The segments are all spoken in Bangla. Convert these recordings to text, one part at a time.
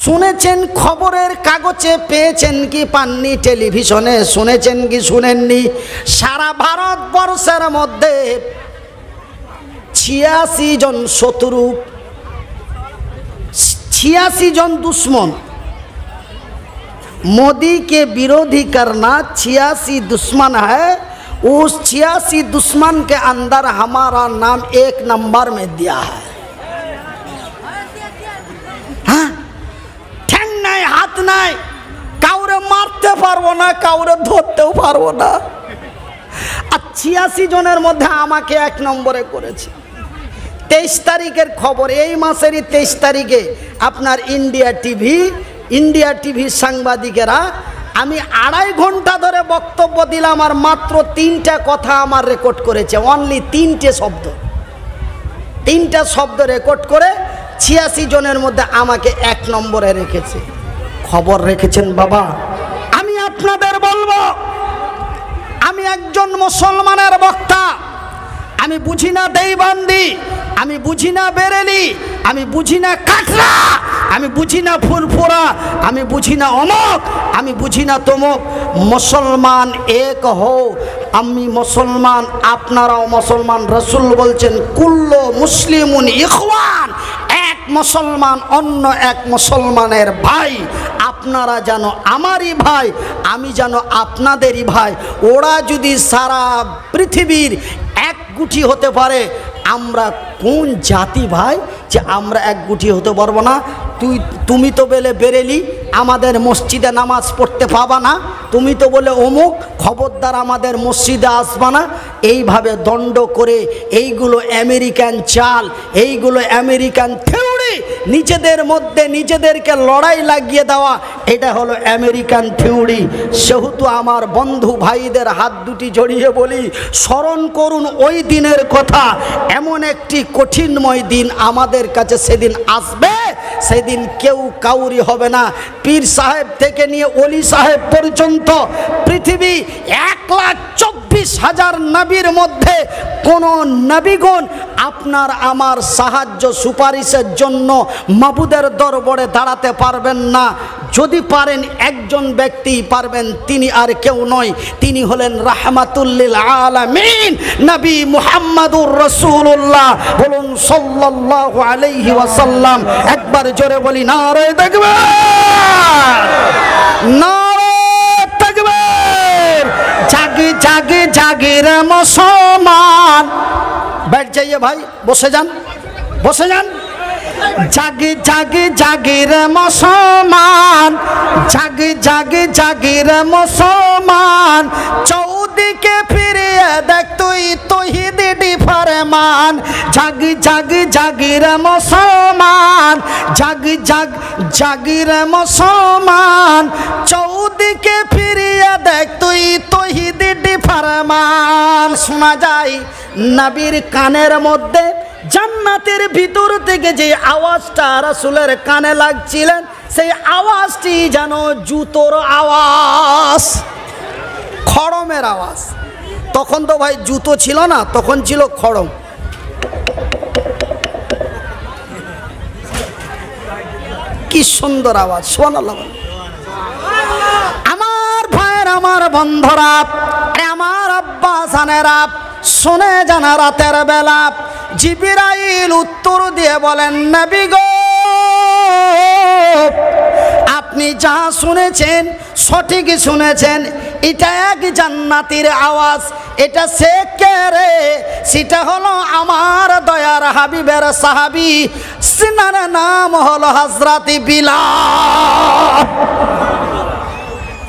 শুনেছেন খবরের কাগজে, পেয়েছেন কি পাননি, টেলিভিশনে শুনেছেন কি শুনেননি, সারা ভারতবর্ষের মধ্যে 86 জন শত্রু, 86 জন दुश्मन। मोदी के विरोधी करना 86 दुश्मन है, उस 86 दुश्मन के अंदर हमारा नाम 1 नंबर में दिया है। हाँ, ठेंग नहीं, हाथ नहीं, काउरे मारते पारबो ना, काउरे धरतेও পারবো না। আর 86 জনের মধ্যে আমাকে 1 নম্বরে করেছে। 23 তারিখের খবর, এই মাসেরই 23 তারিখে আপনার ইন্ডিয়া টিভি সাংবাদিকেরা, আমি 2.5 ঘন্টা ধরে বক্তব্য দিলাম আর মাত্র 3টা কথা আমার রেকর্ড করেছে, অনলি 3টে শব্দ রেকর্ড করে 86 জনের মধ্যে আমাকে 1 নম্বরে রেখেছে। খবর রেখেছেন বাবা। আমি আপনাদের বলবো, আমি একজন মুসলমানের বক্তা, আমি বুঝি না দেওবন্দি, আমি বুঝি না বেরেলি, আমি বুঝি না কাটরা, আমি বুঝি না ফুরফুরা, আমি বুঝি না অমক, আমি বুঝি না তমক। মুসলমান এক হও, আমি মুসলমান, আপনারাও মুসলমান। রাসূল বলছেন কুল্লু মুসলিমুন ইখওয়ান, এক মুসলমান অন্য এক মুসলমানের ভাই। আপনারা যেন আমারই ভাই, আমি যেন আপনাদেরই ভাই। ওরা যদি সারা পৃথিবীর এক গুটি হতে পারে, আমরা কোন জাতি ভাই যে আমরা এক গুটি হতে পারবো না? তুমি তো বলে বেরেলি, আমাদের মসজিদে নামাজ পড়তে পাবা না, তুমি তো বলে অমুক, খবরদার আমাদের মসজিদে আসবা না। এইভাবে দণ্ড করে, এইগুলো আমেরিকান চাল, এইগুলো আমেরিকান থিওরি, নিজেদের মধ্যে নিজেদেরকে লড়াই লাগিয়ে দেওয়া, এটা হলো আমেরিকান থিওরি। সেহেতু আমার বন্ধু ভাইদের হাত দুটি জড়িয়ে বলি, স্মরণ করুন ওই দিনের কথা। এমন একটি কঠিনময় দিন আমাদের কাছে সেদিন আসবে, সেদিন কেউ কাউরি হবে না। পীর সাহেব থেকে নিয়ে অলি সাহেব পর্যন্ত পৃথিবী 1,24,000 নবীর মধ্যে কোন নবীগণ আপনার আমার সাহায্য সুপারিশের জন্য মাবুদের দরবারে দাঁড়াতে পারবেন না। যদি পারেন, একজন ব্যক্তি পারবেন, তিনি আর কেউ নয়, তিনি হলেন রাহমাতুল লিল আলামিন নবী মুহাম্মদুর রাসূলুল্লাহ। বলুন সাল্লাল্লাহু আলাইহি ওয়াসাল্লাম। একবার জোরে বলি নারে তাকবীর, নারে তাকবীর। জাগে জাগে জাগে রে মুসলমান। बैठ जाइए भाई, বসে যান, বসে যান। জাগে জাগে জাগে রে মুসলমান, জাগে জাগে জাগে রে মুসলমান। চৌদিকে ফিরিয়ে দেখ তুই তৌহিদি ফরমান। জাগে জাগে জাগে রে মুসলমান, জাগে জাগ জাগে রে মুসলমান। চৌদিকে ফিরিয়ে দেখ তুই তৌহিদি ফরমান। শোনা যায় নবীর কানের মধ্যে জান্নাতের ভিতর থেকে যে আওয়াজটা রাসূলের কানে লাগছিলেন, সেই আওয়াজটি যেন জুতোর আওয়াজ, খড়মের আওয়াজ। তখন তো ভাই জুতো ছিল না, তখন ছিল খড়ম। কি সুন্দর আওয়াজ, সুবহানাল্লাহ। আমার ভাইয়ের, আমার বন্ধুরা, আমার আব্বা জানেরা, শুনে জানা রাতের বেলা জিবরাইল উত্তর দিয়ে বলেন, নবী গো, আপনি যা শুনেছেন সঠিক শুনেছেন। এটা এক জান্নাতীর আওয়াজ। এটা সে কে রে? সেটা হলো আমার দয়ার হাবিবের সাহাবী, সিনার নাম হলো হযরত বিলাল।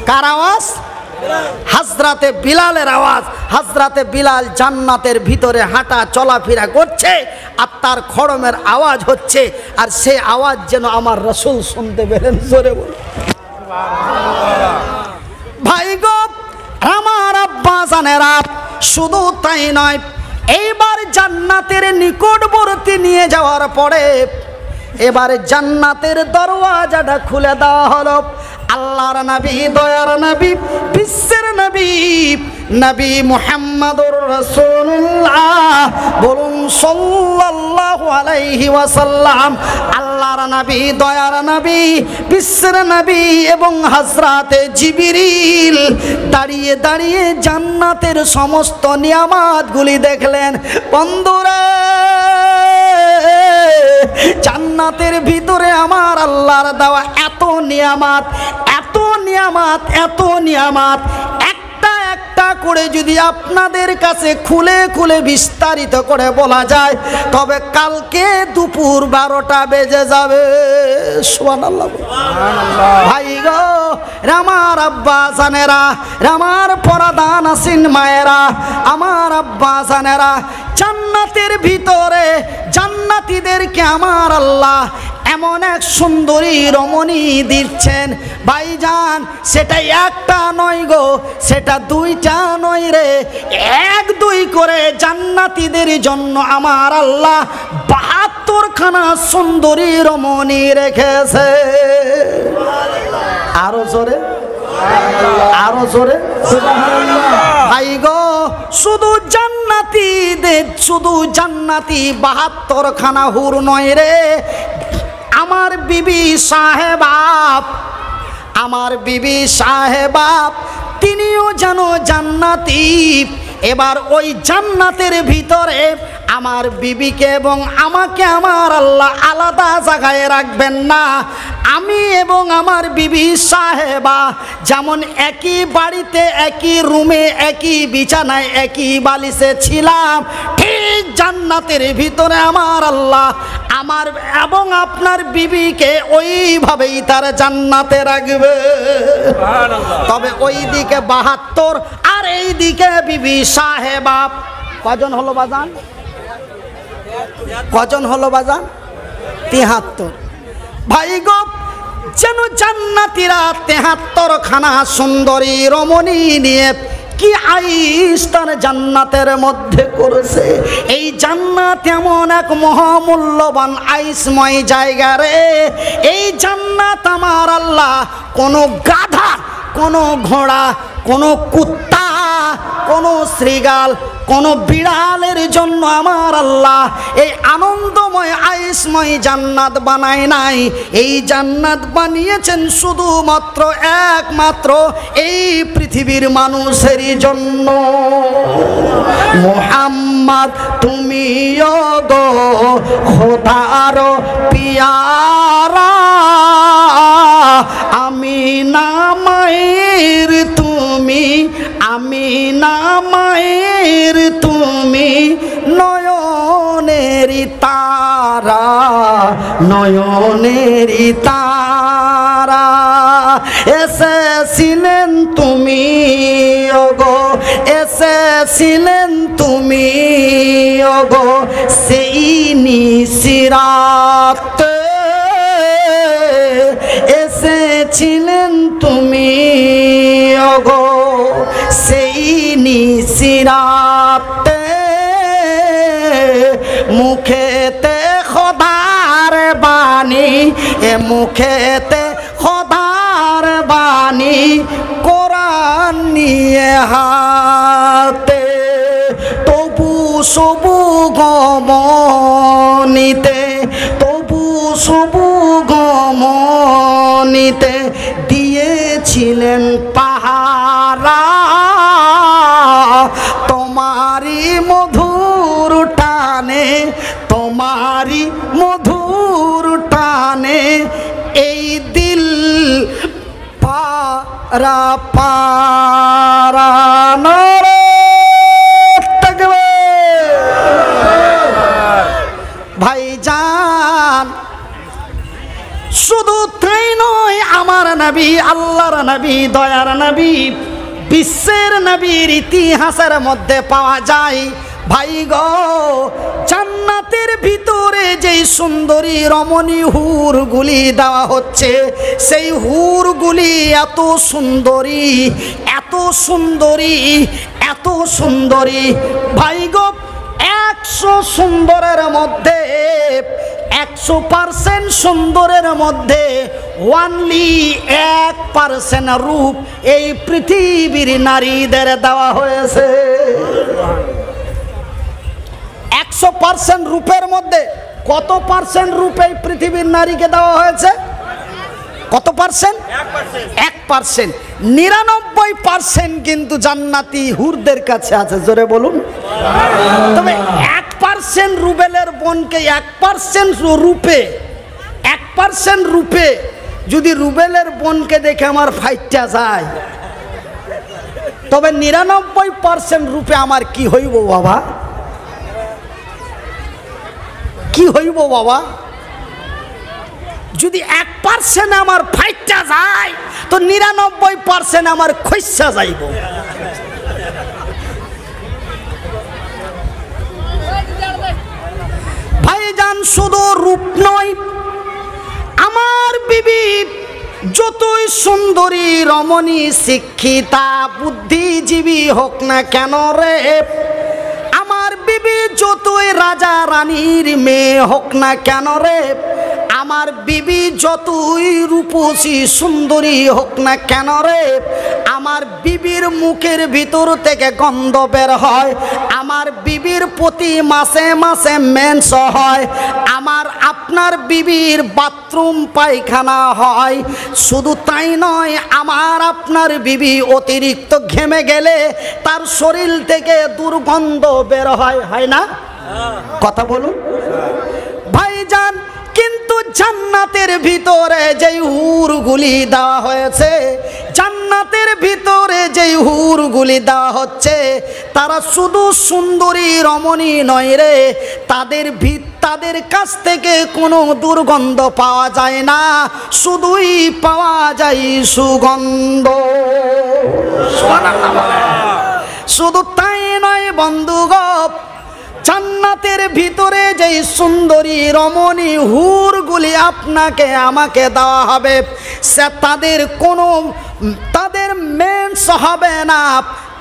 কার আওয়াজ? হযরতে বিলালের আওয়াজ। হযরতে বিলাল জান্নাতের ভিতরে হাঁটা চলাফেরা করছে, আর তার খড়মের আওয়াজ হচ্ছে, আর সে আওয়াজ যেন আমার রাসূল শুনতে পেলেন। জোরে বল ভাই গো, আমার আব্বা জানেরা। শুধু তাই নয়, এইবার জান্নাতের নিকটবর্তী নিয়ে যাওয়ার পরে এবারে জান্নাতের দরওয়াজাটা খুলে দেওয়া হলো। আল্লাহর নবী, দয়ার নবী, বিশ্বের নবী, নবী মুহাম্মদুর রাসূলুল্লাহ, বলুন সাল্লাল্লাহু সাল্লাল্লাহু আলাইহি ওয়াসাল্লাম, আল্লাহর নবী, দয়ার নবী, বিশ্বের নবী এবং হযরতে জিবরিল দাঁড়িয়ে দাঁড়িয়ে জান্নাতের সমস্ত নিয়ামতগুলি দেখলেন। বন্ধুরা, জান্নাতের ভিতরে আমার আল্লাহর দেওয়া এত নিয়ামত, এত নিয়ামত, এত নিয়ামত, একটা একটা করে যদি আপনাদের কাছে খুলে খুলে বিস্তারিত করে বলা যায় তবে কালকে দুপুর 12টা বেজে যাবে। সুবহানাল্লাহ। ভাই গো, আমার আব্বা জানেরা, আমার পরাদা নাসিন মায়েরা, আমার আব্বা জানেরা, জান্নাতের ভিতরে জান্নাতীদেরকে আমার আল্লাহ এমন এক সুন্দরী রমণী দিচ্ছেন ভাইজান, সেটা একটা নয় গো, সেটা দুইটা নয় রে, 1-2 করে জান্নাতীদের জন্য আমার আল্লাহ 72খানা সুন্দরী রমণী রেখেছে। আরো জোরে, আরো জোরে ভাই গো, শুধু জান্নাতীদের, শুধু জান্নাতি 72খানা হুর নয় রে, আমার বিবি সাহেবাব, আমার বিবি সাহেবাব তিনিও যেন জান্নাতি। এবার ওই জান্নাতের ভিতরে আমার বিবিকে এবং আমাকে আমার আল্লাহ আলাদা জায়গায় রাখবেন না। আমি এবং আমার বিবি সাহেবা যেমন একই বাড়িতে, একই রুমে, একই বিছানায়, একই বালিশে ছিলাম, ঠিক জান্নাতের ভিতরে আমার আল্লাহ আমার এবং আপনার বিবিকে ওইভাবেই তার জান্নাতে রাখবে। তবে ওই দিকে 72 আর এই দিকে বিবি সাহেবা। কজন হলো বাজান? কজন হলো বাজান? 73। ভাই গো, যেন জান্নাতীরা 73খানা সুন্দরী রমণী নিয়ে কি আইস তার জান্নাতের মধ্যে করেছে। এই জান্নাত এমন এক মহামূল্যবান আইসময় জায়গা রে। এই জান্নাত আমার আল্লাহ কোনো গাধা, কোনো ঘোড়া, কোনো কুত্তা, কোনো শ্রীগাল, কোনো বিড়ালের জন্য আমার আল্লাহ এই আনন্দময় আইসময় জান্নাত বানায় নাই। এই জান্নাত বানিয়েছেন শুধুমাত্র একমাত্র এই পৃথিবীর মানুষেরই জন্য। মুহাম্মদ তুমি গো খোদার পিয়ারা, আমিনা মায়ের তুমি, আমিনা মায়ের তুমি নয়নেরি তারা, নয়নেরি তারা, এসেছিলেন তুমি ওগো, এসেছিলেন তুমি ওগো সেই নিশিরাতে, এসেছিলেন তুমি ওগো সেই নিশিরাতে, মুখেতে খোদার বাণী, এ মুখেতে খোদার বাণী, কোরআন নিয়ে হাতে, তবু সবু গমনিতে, তবু সবু গমনিতে দিয়েছিলেন পাহারা, তোমারি মধুর টানে, তোমারি মধুর টানে এই দিল পারা পারা ভাইজান। শুধু তাই নয়, আমার নবী, আল্লাহর নবী, দয়ার নবী, বিশ্বের নবীর ইতিহাসের মধ্যে পাওয়া যায় ভাই গো, জান্নাতের ভিতরে যেই সুন্দরী রমণী হুরগুলি দেওয়া হচ্ছে, সেই হুরগুলি এত সুন্দরী, এত সুন্দরী, এত সুন্দরী ভাই গো। 100 সুন্দরের মধ্যে 100% সুন্দরের মধ্যে অনলি 1% রূপ এই পৃথিবীর নারীদের দেওয়া হয়েছে। 100% রূপের মধ্যে কত পার্সেন্ট রূপে পৃথিবীর নারীকে দেওয়া হয়েছে? কত পার্সেন্ট? 1%। 99% কিন্তু জান্নাতি হুরদের কাছে আছে, জোরে বলুন। তবে 1% রুবেলের বোনকে 1% রূপে 1% রূপে যদি রুবেলের বোনকে দেখে আমার ফাইটটা যায়, তবে 99% রূপে আমার কি হইব বাবা? কি হইব বাবা? যদি 1% আমার ফাইটটা যায়, তো 99% আমার খইসা যাইব। ভাইজান, শুধু রূপ নয়, আমার বিবি যতই সুন্দরী, রমণী, শিক্ষিতা, বুদ্ধিজীবী হোক না কেন রে, আমার বিবি যতই রাজা রানীর মেয়ে হোক না কেন রে, আমার বিবি যতই রূপসী সুন্দরী হোক না কেন রে, আমার বিবির মুখের ভিতর থেকে গন্ধ বের হয়, আমার বিবির প্রতি মাসে মাসে মেন্স হয়, আমার আপনার বিবির বাথরুম পায়খানা হয়। শুধু তাই নয়, আমার আপনার বিবি অতিরিক্ত ঘেমে গেলে তার শরীর থেকে দুর্গন্ধ বের হয়, হয় না? কথা বলুন ভাইজান। কিন্তু জান্নাতের ভিতরে যেই হুরগুলি দেওয়া হয়েছে, জান্নাতের ভিতরে যেই হুরগুলি দেওয়া হচ্ছে, তারা শুধু সুন্দরী রমণী নয় রে, তাদের কাছ থেকে কোনো দুর্গন্ধ পাওয়া যায় না, শুধুই পাওয়া যায় সুগন্ধ। শুধু তাই নয় বন্ধুগণ, জান্নাতের ভিতরে যেই সুন্দরী রমণী হুরগুলি আপনাকে আমাকে দেওয়া হবে, সে তাদের মেন্স হবে না,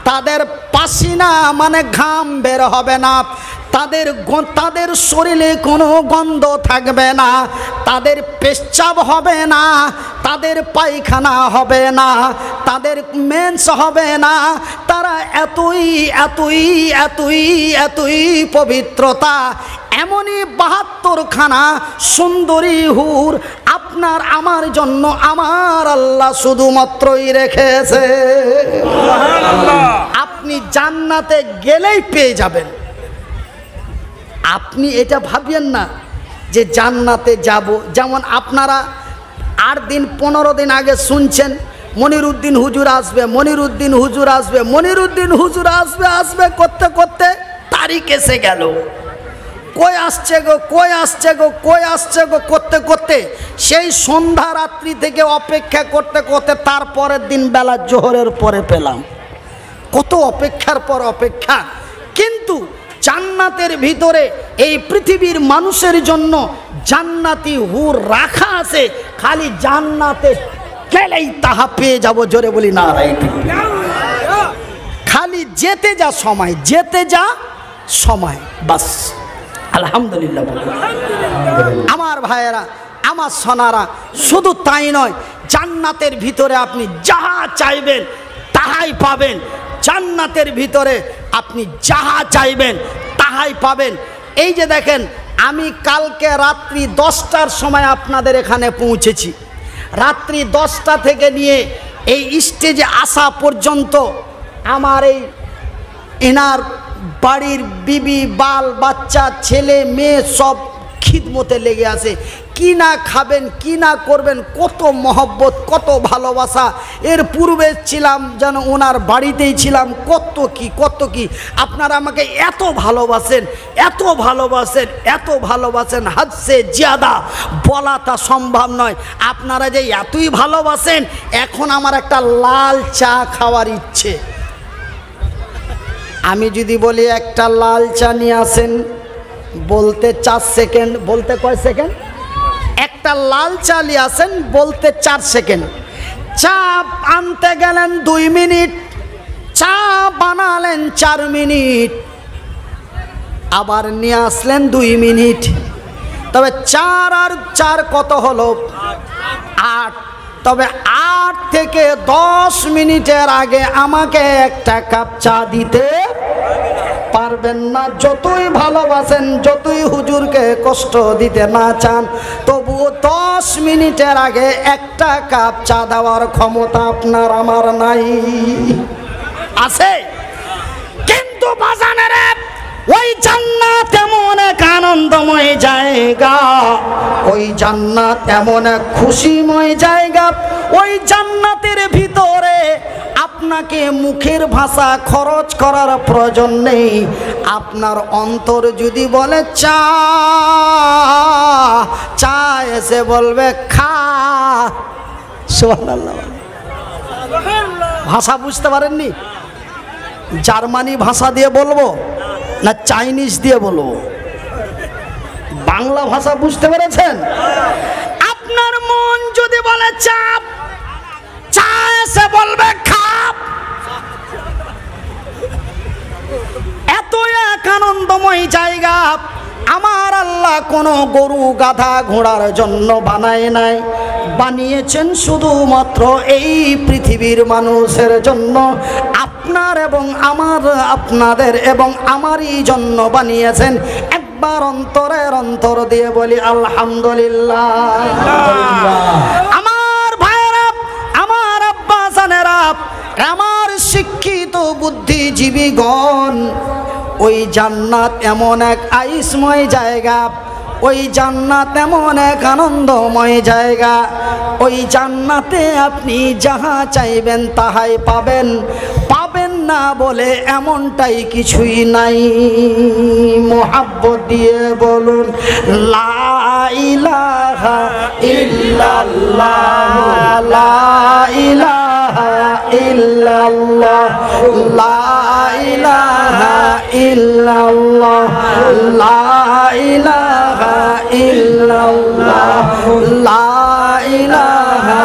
তাদের পাসিনা মানে ঘাম বের হবে না, তাদের শরীরে কোনো গন্ধ থাকবে না, তাদের পেচ্ছাব হবে না, তাদের পায়খানা হবে না, তাদের মেন্স হবে না। তারা এতই এতই এতই এতই পবিত্রতা, এমনই 72খানা সুন্দরী হুর আপনার আমার জন্য আমার আল্লাহ শুধুমাত্রই রেখেছে। আপনি জান্নাতে গেলেই পেয়ে যাবেন। আপনি এটা ভাবিয়েন না যে জান্নাতে যাব। যেমন আপনারা 8 দিন 15 দিন আগে শুনছেন মনিরুদ্দিন হুজুর আসবে, মনিরুদ্দিন হুজুর আসবে, মনিরুদ্দিন হুজুর আসবে আসবে করতে করতে তারিখ এসে গেল। কই আসছে গো, কই আসছে গো, কই আসছে গো করতে করতে সেই সন্ধ্যা রাত্রি থেকে অপেক্ষা করতে করতে তারপরের দিন বেলা জোহরের পরে পেলাম। কত অপেক্ষার পর অপেক্ষা। কিন্তু জান্নাতের ভিতরে এই পৃথিবীর মানুষের জন্য জান্নাতি হুর রাখা আছে, খালি জান্নাতে গেলেই তাহা পেয়ে যাব। জোরে বলি না, খালি যেতে যা সময়, যেতে যা সময়, বাস। আলহামদুলিল্লাহ। আমার ভাইয়েরা, আমার সোনারা, শুধু তাই নয়, জান্নাতের ভিতরে আপনি যাহা চাইবেন তাহাই পাবেন। জান্নাতের ভিতরে আপনি যাহা চাইবেন তাহাই পাবেন। এই যে দেখেন, আমি কালকে রাত্রি 10টার সময় আপনাদের এখানে পৌঁছেছি। রাত্রি 10টা থেকে নিয়ে এই স্টেজে আসা পর্যন্ত আমার এনার বাড়ির বিবি, বাল বাচ্চা, ছেলে মেয়ে সব খিদমতে লেগে আছে। কি না খাবেন, কি না করবেন, কত মহব্বত, কত ভালোবাসা। এর পূর্বে ছিলাম যেন ওনার বাড়িতেই ছিলাম, কত কি কত কি। আপনারা আমাকে এত ভালোবাসেন, এত ভালোবাসেন, এত ভালোবাসেন, হাদসে জিয়াদা বলা তা সম্ভব নয়। আপনারা যে এতই ভালোবাসেন, এখন আমার একটা লাল চা খাওয়ার ইচ্ছে। আমি যদি বলি একটা লাল চা নিয়ে আসেন, বলতে 4 সেকেন্ড, বলতে কয় সেকেন্ড? একটা লাল চা নিয়ে আসেন, বলতে 4 সেকেন্ড। চা আনতে গেলেন 2 মিনিট, চা বানালেন 4 মিনিট, আবার নিয়ে আসলেন 2 মিনিট। তবে 4 আর 4 কত হলো? 8। তবে 8 থেকে 10 মিনিটের আগে আমাকে একটা কাপ চা দিতে পারেন। পারবেন না, যতই ভালোবাসেন, যতই হুজুরকে কষ্ট দিতে না চান, তবুও 10 মিনিটের আগে একটা কাপ চা দেওয়ার ক্ষমতা আপনার আমার নাই। আছে? কিন্তু বাজানেরা ওই জান্নাত এমন এক আনন্দময় জায়গা, ওই জান্নাত এমন এক খুশিময় জায়গা, ওই জান্নাতের ভিতরে আপনাকে মুখের ভাষা খরচ করার প্রয়োজন নেই। আপনার অন্তর যদি বলে চা, চা এসে বলবে খা। সুবহানাল্লাহ। ভাষা বুঝতে পারেননি? জার্মানি ভাষা দিয়ে বলবো না চাইনিজ দিয়ে বলবো? বাংলা ভাষা বুঝতে পেরেছেন? আপনার মন যদি বলে চাপ, চা এসে বলবে খাপ। এত এক আনন্দময় জায়গা আমার আল্লাহ কোনো গরু গাধা ঘোড়ার জন্য বানায় নাই, বানিয়েছেন শুধুমাত্র এই পৃথিবীর মানুষের জন্য। আপনার এবং আমার, আপনাদের এবং আমারই জন্য বানিয়েছেন। একবার অন্তরের অন্তর দিয়ে বলি আলহামদুলিল্লাহ। আমার ভাইরা, আমার আব্বা জানেরা, আমার শিক্ষিত বুদ্ধিজীবীগণ, ওই জান্নাত এমন এক আইসময় জায়গা, ওই জান্নাত এমন এক আনন্দময় জায়গা, ওই জান্নাতে আপনি যাহা চাইবেন তাহাই পাবেন। পাবেন না বলে এমনটাই কিছুই নাই। মোহাব্বত দিয়ে বলুন লা ইলাহা ইল্লাল্লাহ, লা ইলাহা ইল্লাল্লাহ, লা ইলাহা ইল্লাল্লাহ, লা ইলাহা ইল্লাল্লাহ, লা ইলাহা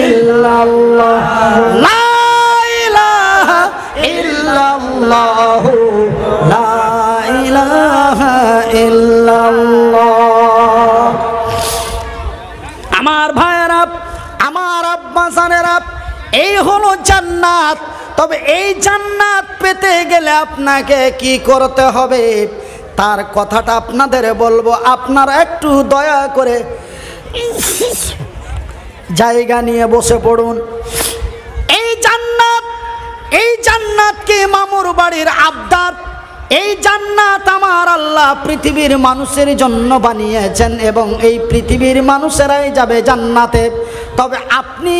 ইল্লাল্লাহ, লা ইলাহা ইল্লাল্লাহ, লা ইলাহা ইল্লাল্লাহ। আমার ভাইয়েরা, আমার আব্বা জানেরা, এই হলো জান্নাত। তবে এই জান্নাত পেতে গেলে আপনাকে কি করতে হবে তার কথাটা আপনাদের বলবো। আপনারা একটু দয়া করে জায়গা নিয়ে বসে পড়ুন। এই জান্নাত কি মামুর বাড়ির আবদার? এই জান্নাত আমার আল্লাহ পৃথিবীর মানুষের জন্য বানিয়েছেন এবং এই পৃথিবীর মানুষেরাই যাবে জান্নাতে। তবে আপনি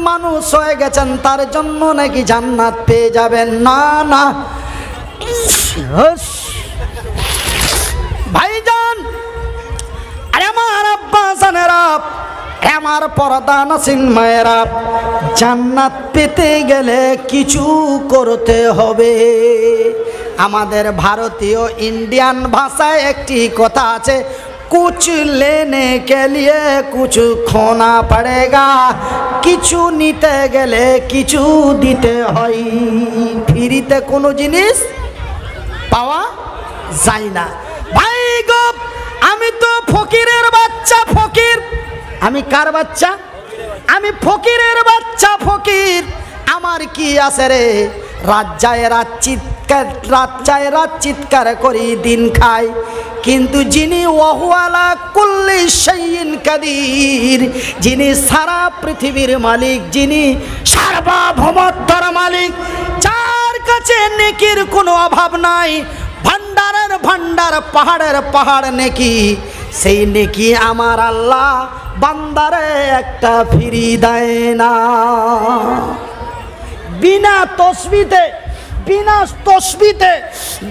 মানুষ হয়ে গেছেন, তার জন্য নাকি জান্নাত পেয়ে যাবেন? না না ভাইজান, আরে আমার আব্বা জানেরা, আমার পর্দা নাসিন মায়েরা, জান্নাত পেতে গেলে কিছু করতে হবে। আমাদের ভারতীয় ইন্ডিয়ান ভাষায় একটি কথা আছে, কুছ লেনে কে লিয়ে কুছ খোনা পড়েগা। কিছু নিতে গেলে কিছু দিতে হয়। ফ্রিতে কোনো জিনিস পাওয়া যায় না। ভাই গো, আমি তো ফকিরের বাচ্চা, ফকির। আমি কার বাচ্চা? আমি ফকিরের বাচ্চা, ফকির। আমার কি আছে রে? রাত যায় রাত চিৎকার করি, দিন খাই। কিন্তু যিনি ওয়াহুয়ালা কুল্লি শাইইন কাদির, যিনি সারা পৃথিবীর মালিক, যিনি সার্বভৌমত্বর মালিক, যার কাছে নেকির কোনো অভাব নাই, ভান্ডারের ভান্ডার, পাহাড়ের পাহাড় নেকি, সেই নেকি আমার আল্লাহ বান্দারে একটা ফিরি দেয় না। বিনা তসবিতে,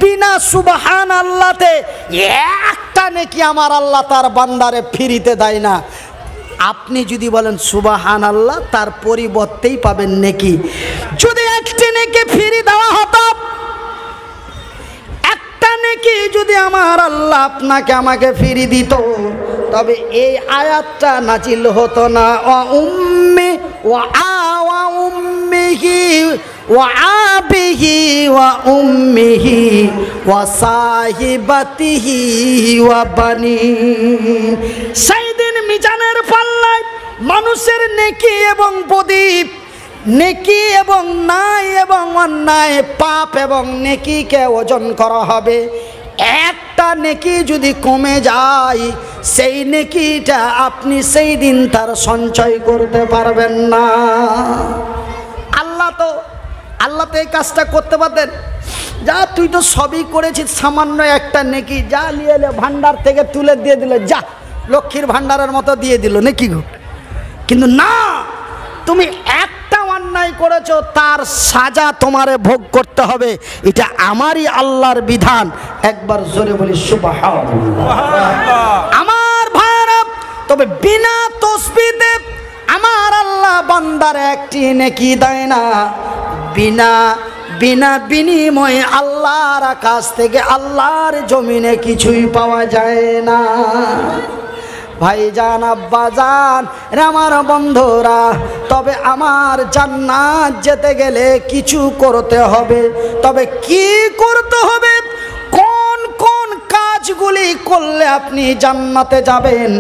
বিনা সুবহান আল্লাহতে একটা নেকি আমার আল্লাহ তার বান্দারে ফিরিতে দেয় না। আপনি যদি বলেন সুবহান আল্লাহ, তার পরিবর্তেই পাবেন নেকি। যদি একটি নেকি ফিরি দেওয়া হতো, একটা নেকি যদি আমার আল্লাহ আপনাকে আমাকে ফিরি দিত, তবে এই আয়াতটা নাজিল হতো না। ওয়া উম্মি ওয়া আওয়া উম্মিহি ওয়া আবিহি ওয়া উম্মিহি ওয়া সাহিবাতিহি ওয়া বানি। সেই দিন মিজানের পাল্লায় মানুষের নেকি এবং বদী নেকি এবং ন্যায় এবং অন্যায়, পাপ এবং নেকিকে ওজন করা হবে। একটা নেকি যদি কমে যায়, সেই নেকিটা আপনি সেই দিন তার সঞ্চয় করতে পারবেন না। আল্লাহ তো এই কাজটা করতে পারতেন, যা তুই তো সবই করেছিস, সামান্য একটা নেকি যা নিয়ে এলে ভান্ডার থেকে তুলে দিয়ে দিল, যা লক্ষ্মীর ভান্ডারের মতো দিয়ে দিল নেকি গো। কিন্তু না, তুমি একটা অন্যায় করেছো, তার সাজা তোমারে ভোগ করতে হবে। এটা আমারই আল্লাহর বিধান। একবার জোরে বলি সুবহানাল্লাহ। আমার ভাইরা, তবে বিনা তাসবিহতে আমার আল্লাহ বান্দার একটি নেকি দেয় না। বিনা বিনিময়ে আল্লাহর কাছ থেকে, আল্লাহর জমিনে কিছুই পাওয়া যায় না। ভাইজান, আব্বাজান, আমার বন্ধুরা, তবে আমার জান্নাত যেতে গেলে কিছু করতে হবে। তবে কি করতে হবে, কোন কোন কাজগুলি করলে আপনি জান্নাতে যাবেন?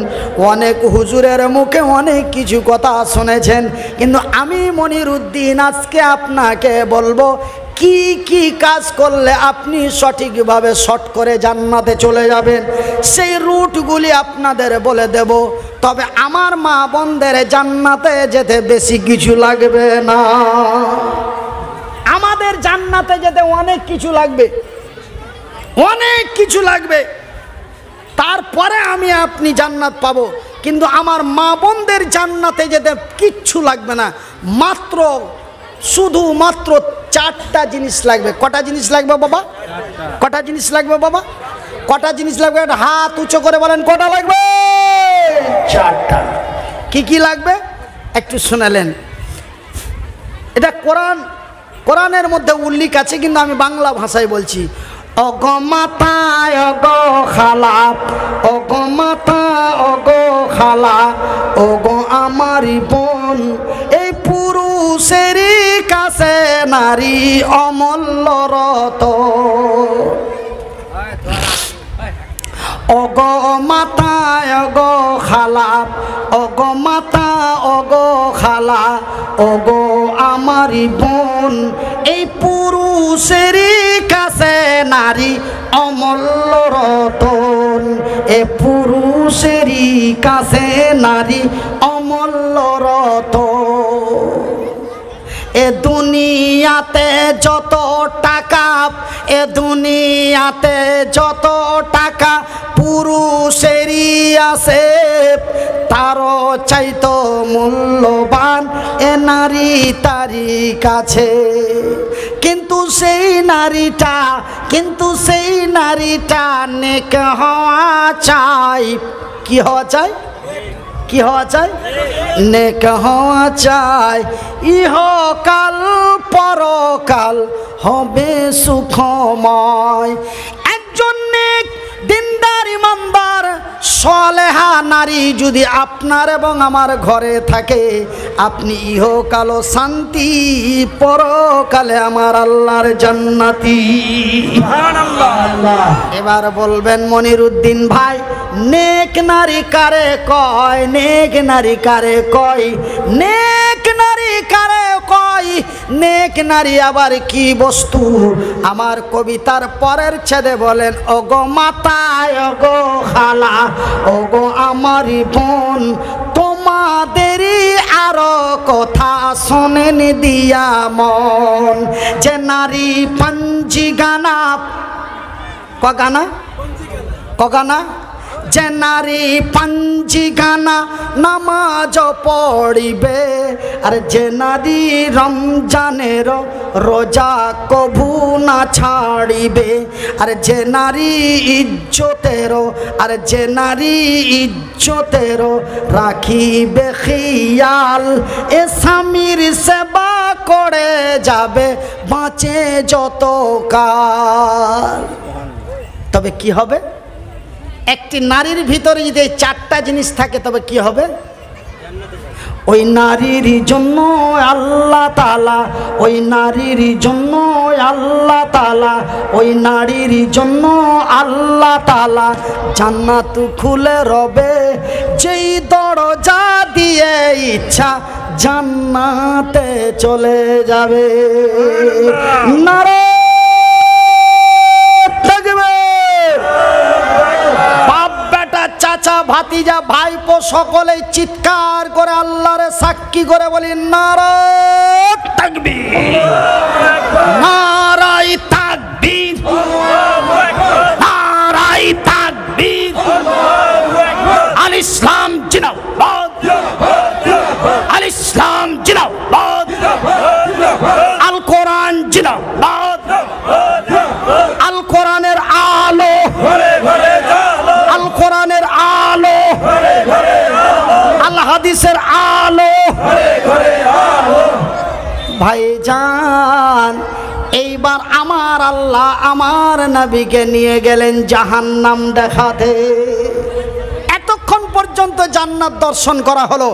অনেক হুজুরের মুখে অনেক কিছু কথা শুনেছেন, কিন্তু আমি মনিরুদ্দিন আজকে আপনাকে বলবো কি কি কাজ করলে আপনি সঠিকভাবে শর্ট করে জান্নাতে চলে যাবেন, সেই রুটগুলি আপনাদের বলে দেব। তবে আমার মা বোনদের জান্নাতে যেতে বেশি কিছু লাগবে না। আমাদের জান্নাতে যেতে অনেক কিছু লাগবে, অনেক কিছু লাগবে, তারপরে আমি আপনি জান্নাত পাবো। কিন্তু আমার মা বোনদের জান্নাতে যেতে কিচ্ছু লাগবে না, শুধুমাত্র চারটা জিনিস লাগবে। কটা জিনিস লাগবে বাবা? কটা জিনিস লাগবে বাবা? কটা জিনিস লাগবে? একটা হাত উঁচু করে বলেন, কটা লাগবে? চারটা। কি কি লাগবে একটু শুনালেন। এটা কোরআনের মধ্যে উল্লেখ আছে, কিন্তু আমি বাংলা ভাষায় বলছি। ওগো মাতা ওগো খালা, ওগো মাতা ওগো খালা, ওগো আমারি বোন, এই পুরুষের কাছে নারী অমূল্য রতন। ওগো মাতা ওগো খালা, ওগো মাতা ওগো খালা, ওগো আমারি বোন, এই পুরুষের কাছে নারী অমূল্য রতন। এ পুরুষের কাছে নারী অমূল্য রতন। এ দুনিয়াতে যত টাকা, এ দুনিয়াতে যত টাকা পুরুষেরই আছে, তারও চাইতো মূল্যবান এ নারী তারি কাছে। কিন্তু সেই নারীটা নেক হওয়া চাই। কি হওয়া চাই? কি হওয়া চাই? নেক হওয়া চাই। ইহকাল পরকাল হবে সুখময়। একজন নেক দিনদার ইমানদার সালেহা নারী যদি আপনার এবং আমার ঘরে থাকে, আপনি ইহকালও শান্তি, পরকালে আমার আল্লাহর জান্নাতি। সুবহানাল্লাহ। এবার বলবেন মনিরুদ্দিন ভাই, নেক নারী কারে কয়? নেক নারী কারে কয়? নেক নারী কারে কয়? নেক নারী আবার কি বস্তু? আমার কবিতার পরের ছেদে বলেন, ওগো মাতা ওগো খালা, ওগো আমারি বোন, তোমাদেরই আরো কথা শোনেন দিয়া মন। যে নারী পঞ্জি গানা, কগানা কগানা, যে নারী পাঞ্জি গানা নামাজ পড়িবে, আর যে নারী রমজানের রোজা কভু না ছাড়িবে, আর যে নারী ইজ্জতের রাখিবে খেয়াল, এ স্বামীর সেবা করে যাবে বাঁচে যত কাল। তবে কি হবে? একটি নারীর ভিতরে যদি এই চারটা জিনিস থাকে, তবে কি হবে? ওই নারীর জন্য আল্লাহ তাআলা, ওই নারীর জন্য আল্লাহ তাআলা, ওই নারীর জন্য আল্লাহ তাআলা জান্নাত খুলে রবে। যেই দরজা দিয়ে দিয়ে ইচ্ছা জান্নাতে চলে যাবে। নারে বাপ বেটা চাচা ভাতিজা ভাইপো সকলেই চিৎকার করে আল্লাহর সাক্ষী করে বলি নারে তাকবীর, নারায়ে তাকবীর, নারায়ে তাকবীর। আল ইসলাম জিন্দাবাদ, আল ইসলাম জিন্দাবাদ, আল কোরআন জিন্দাবাদ, আল কোরআনের আলো, আল কোরআনের আলো, আল হাদিসের আলো। ভাইজান এইবার আমার আল্লাহ আমার নবীকে নিয়ে গেলেন জাহান্নাম দেখাতে। এতক্ষণ পর্যন্ত জান্নাত দর্শন করা হলো,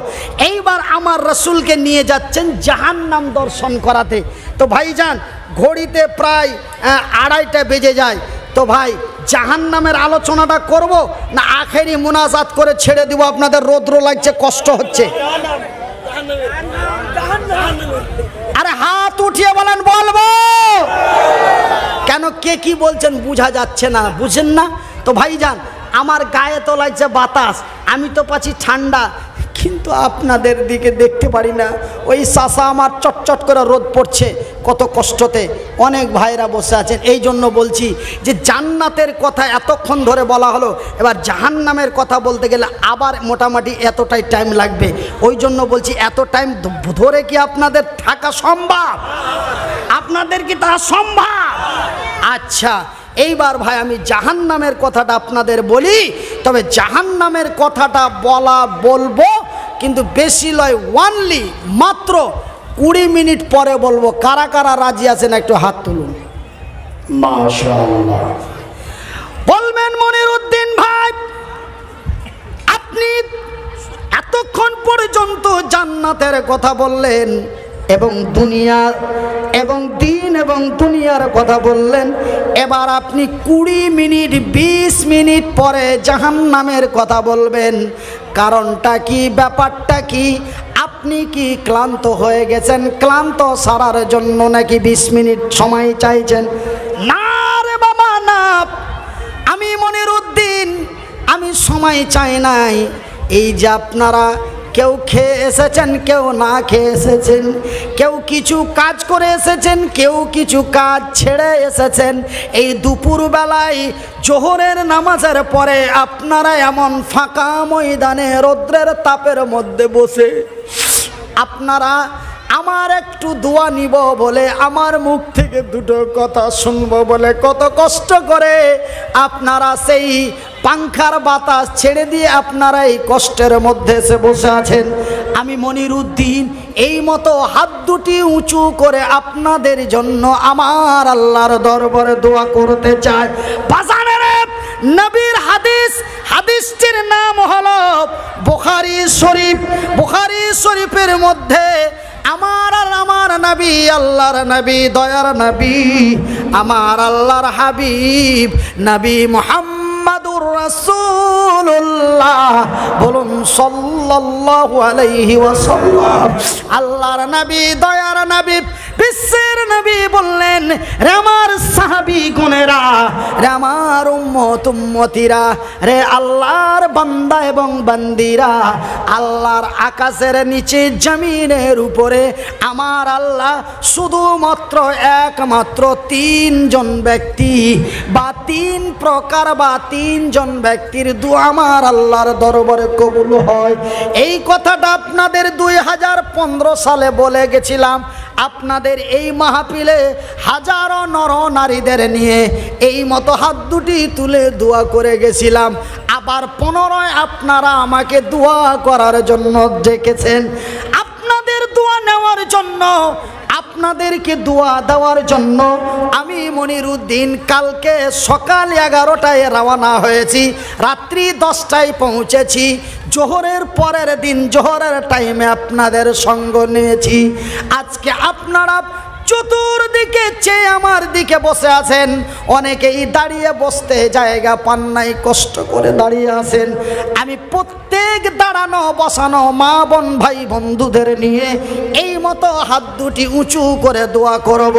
এইবার আমার রসুলকে নিয়ে যাচ্ছেন জাহান্নাম দর্শন করাতে। তো ভাইজান ঘড়িতে প্রায় 2:30 বেজে যায়। তো ভাই জাহান্নামের আলোচনাটা করব না আখেরি মুনাজাত করে ছেড়ে দিব? আপনাদের রৌদ্র লাগছে, কষ্ট হচ্ছে। আরে হাত উঠিয়ে বলেন বলবো কেন? কে কি বলছেন বোঝা যাচ্ছে না, বুঝেন না তো ভাইজান। আমার গায়ে তো লাগছে বাতাস, আমি তো পাচ্ছি ঠান্ডা, কিন্তু আপনাদের দিকে দেখতে পারি না। ওই শাসা আমার চটচট করে রোদ পড়ছে কত কষ্টতে, অনেক ভাইরা বসে আছেন। এই জন্য বলছি যে জান্নাতের কথা এতক্ষণ ধরে বলা হলো, এবার জাহান্নামের কথা বলতে গেলে আবার মোটামুটি এতটাই টাইম লাগবে। ওই জন্য বলছি এত টাইম ধরে কি আপনাদের থাকা সম্ভব? আপনাদের কি তা সম্ভব? আচ্ছা এইবার ভাই আমি জাহান্নামের কথাটা আপনাদের বলি, তবে জাহান্নামের কথাটা বলবো কিন্তু বেশি লয়, ওয়ানলি মাত্র 20 মিনিট পরে বলবো। কারা কারা রাজি আছেন একটু হাত তুলুন। মাশাআল্লাহ। বলবেন মনিরউদ্দিন ভাই আপনি এতক্ষণ পর্যন্ত জান্নাতের কথা বললেন এবং দুনিয়া এবং দিন এবং দুনিয়ার কথা বললেন, এবার আপনি 20 মিনিট 20 মিনিট পরে জাহান্নামের কথা বলবেন। কারণটা কি, ব্যাপারটা কি? আপনি কি ক্লান্ত হয়ে গেছেন? ক্লান্ত সারার জন্য নাকি 20 মিনিট সময় চাইছেন? না রে বাবা না, আমি মনিরউদ্দিন আমি সময় চাই নাই। এই যে আপনারা কেউ খেয়ে এসেছেন, কেউ না খেয়ে এসেছেন, কেউ কিছু কাজ করে এসেছেন, কেউ কিছু কাজ ছেড়ে এসেছেন। এই দুপুরবেলায় জোহরের নামাজের পরে আপনারা এমন ফাঁকা ময়দানে রৌদ্রের তাপের মধ্যে বসে আপনারা আমার একটু দোয়া নিব বলে, আমার মুখ থেকে দুটো কথা শুনবো বলে কত কষ্ট করে আপনারা সেই পাংখার বাতাস ছেড়ে দিয়ে আপনারা এই কষ্টের মধ্যে এসে বসে আছেন। আমি মনিরউদ্দিন এই মতো হাত দুটি উঁচু করে আপনাদের জন্য আমার আল্লাহর দরবারে দোয়া করতে চাই। বাজারে নবীর হাদিসটির নাম হলো বুখারী শরীফ। বুখারী শরীফের মধ্যে আমার নবী, আল্লাহর নবী, দয়ার নবী, আমার আল্লাহর হাবিব নবী মুহাম্মাদুর রাসূলুল্লাহ, বলুন সাল্লাল্লাহু আলাইহি ওয়াসাল্লাম। আল্লাহর নবী, দয়ার নবী, বিশ্বের নবী বললেন, রে আমার সাহাবী গুনেরা, রে আমার উম্মত উম্মতিরা, রে আল্লাহর বান্দা এবং বান্দিরা, আল্লাহর আকাশের নিচে জমিনের উপরে আমার আল্লাহ শুধুমাত্র একমাত্র 3 জন ব্যক্তি বা 3 প্রকার বা 3 জন ব্যক্তির দোয়া আমার আল্লাহর দরবারে কবুল হয়। এই কথাটা আপনাদের 2015 সালে বলে গেছিলাম। আপনাদের এই মাহফিলে হাজারো নর নারীদের নিয়ে এই মতো হাত দুটি তুলে দোয়া করে গেছিলাম। আবার পুনরায় আপনারা আমাকে দোয়া করার জন্য ডেকেছেন। আপনাদের দোয়া নেওয়ার জন্য, আপনাদেরকে দোয়া দেওয়ার জন্য আমি মনিরউদ্দিন কালকে সকাল 11টায় রওনা হয়েছি, রাত্রি 10টায় পৌঁছেছি। জোহরের পরের দিন জোহরের টাইমে আপনাদের সঙ্গ নিয়েছি। আজকে আপনারা চতুর্দিকে চেয়ে আমার দিকে বসে আছেন, অনেকেই দাঁড়িয়ে বসতে জায়গা পান নাই, কষ্ট করে দাঁড়িয়ে আছেন। আমি প্রত্যেক দাঁড়ানো বসানো মা বোন ভাই বন্ধুদের নিয়ে এই মতো হাত দুটি উঁচু করে দোয়া করব।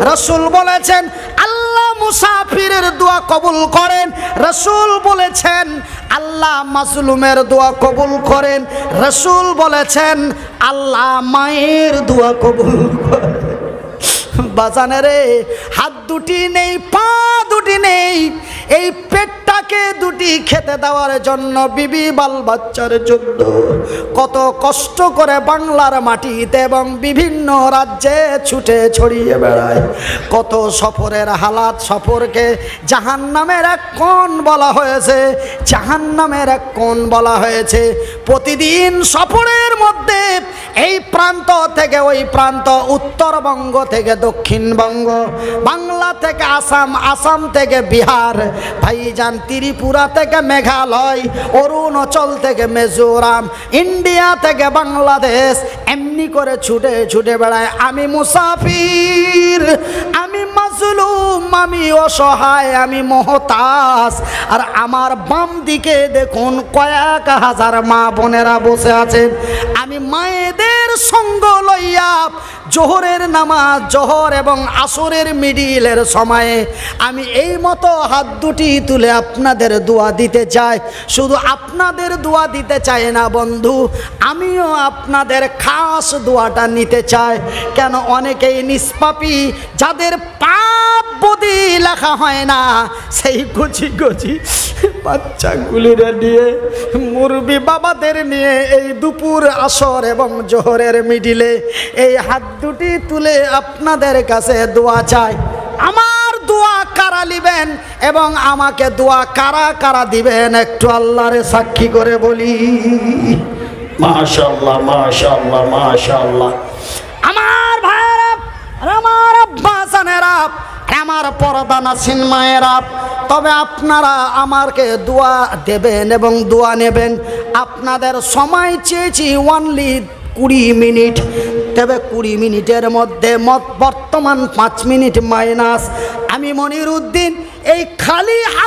রাসূল বলেছেন আল্লাহ মুসাফিরের দোয়া কবুল করেন, রাসূল বলেছেন আল্লাহ মাজলুমের দোয়া কবুল করেন, রাসূল বলেছেন আল্লাহ মায়ের দোয়া কবুল করেন। বাজানে রে, হাত দুটি নেই, পা দুটি নেই, এই পেটটাকে দুটি খেতে দেওয়ার জন্য, বিবি বাল বাচ্চার জন্য কত কষ্ট করে বাংলার মাটিতে এবং বিভিন্ন রাজ্যে ছুটে ছড়িয়ে বেড়ায়। কত সফরের হালাত, সফরকে জাহান্নামের এক কোণ বলা হয়েছে, জাহান্নামের এক কোণ বলা হয়েছে। প্রতিদিন সফরের মধ্যে এই প্রান্ত থেকে ওই প্রান্ত, উত্তরবঙ্গ থেকে দক্ষিণবঙ্গ, বাংলা থেকে আসাম, আসাম থেকে বিহার, ভাইজান ত্রিপুরা থেকে মেঘালয়, অরুণাচল থেকে মিজোরাম, ইন্ডিয়া থেকে বাংলাদেশ, এমনি করে ছুটে ছুটে বেড়ায়। আমি মুসাফির, আমি মাজলুম, আমি অসহায়, আমি মহতাজ। আর আমার বাম দিকে দেখুন কয়েক হাজার মা বোনেরা বসে আছেন। আমি মায়েদের সঙ্গ লইয়া জোহরের নামাজ, জোহর এবং আসরের মিডিলের সময়ে আমি এই মতো হাত দুটি তুলে আপনাদের দোয়া দিতে চাই। শুধু আপনাদের দোয়া দিতে চাই না বন্ধু, আমিও আপনাদের খাস দোয়াটা নিতে চাই। কেন, অনেকেই নিষ্পাপী, যাদের পাপ বদি লেখা হয় না, সেই কচি কচি বাচ্চাগুলিরে নিয়ে, মুরবি বাবাদের নিয়ে এই দুপুর, আসর এবং জোহরের মিডিলে এই হাত দুটি তুলে আপনাদের কাছে দোয়া চাই। আমার দোয়া কারা নিবেন এবং আমাকে দোয়া কারা কারা দিবেন, একটু আল্লাহরে সাক্ষী করে বলি। মাশাআল্লাহ, মাশাআল্লাহ, মাশাআল্লাহ। আমার ভাইরা, আমার আব্বা জানেরা, আমার পর্দা নাসিন মায়েরা, তবে আপনারা আমাকে দোয়া দেবেন এবং দোয়া নেবেন। আপনাদের সময় চেয়েছি অনলি 20 মিনিট, তবে 20 মিনিটের মধ্যে বর্তমান 5 মিনিট মাইনাস। আমি মনিরউদ্দিন এই খালি হাত